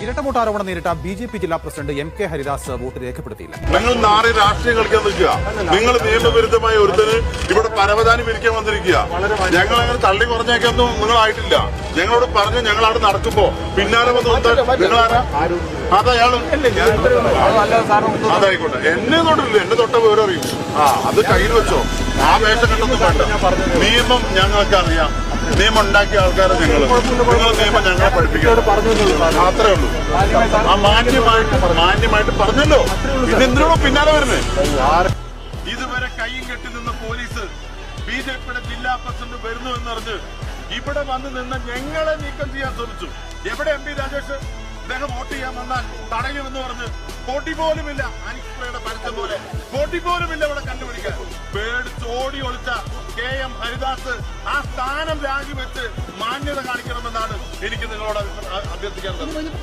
ഇരട്ടവോട്ട് ആരോപണം നേരിട്ട ബി.ജെ.പി. ജില്ലാ president M K Haridas vote രേഖപ്പെടുത്തിയില്ല. നിങ്ങൾ നാളെ രാഷ്ട്രീയം കളിക്കാൻ നിൽക്കുക. നിങ്ങൾ നിയമവിരുദ്ധമായ ഒരുത്തന് ഇവിടെ പരവതാനി പിരിക്കാൻ വന്നിരിക്കുക. ഞങ്ങൾ അങ്ങനെ തള്ളി കുറഞ്ഞേക്കൊന്നും നിങ്ങളായിട്ടില്ല. ഞങ്ങളോട് പറഞ്ഞ് ഞങ്ങൾ അവിടെ നടക്കുമ്പോ പിന്നാലെ വന്ന് നിങ്ങളാരാ അതയാള് അതായിക്കോട്ടെ. എന്നെ തൊട്ടില്ല, എന്നെ തൊട്ട വിവരം അറിയും. അത് കയ്യിൽ വെച്ചോ. ആ വേഷം കണ്ടൊന്നും വേണ്ട. നിയമം ഞങ്ങൾക്ക് അറിയാം. നിയമം ഉണ്ടാക്കിയ ആൾക്കാരെ നിങ്ങൾ നിയമം ഞങ്ങളെ പഠിപ്പിക്കണം. അത്രേ ഉള്ളൂ. ആ മാന്യമായിട്ട് പറഞ്ഞല്ലോ. ഇതെന്തിനോട് പിന്നാലെ വരുന്നേ? ഇതുവരെ കൈയും കെട്ടി നിന്ന പോലീസ് ബി.ജെ.പിയുടെ ജില്ലാ പ്രസിഡന്റ് വരുന്നു എന്നറിഞ്ഞ് ഇവിടെ വന്ന് നിന്ന് ഞങ്ങളെ നീക്കം ചെയ്യാൻ ശ്രമിച്ചു. എവിടെ എം.പി. രാജേഷ്? അദ്ദേഹം വോട്ട് ചെയ്യാൻ വന്നാൽ തടയുമെന്ന് പറഞ്ഞ് പൊടി പോലുമില്ല. അനിസ്പ്രയുടെ പരസ്യം പോലെ പൊടി പോലുമില്ല ഇവിടെ കണ്ടുപിടിക്കാൻ. പേടിച്ച് ഓടി ഒളിച്ച കെ.എം. ഹരിദാസ് ആ സ്ഥാനം രാജിവെച്ച് മാന്യത കാണിക്കണമെന്നാണ് എനിക്ക് നിങ്ങളോട് അഭ്യർത്ഥിക്കാറുള്ളത്.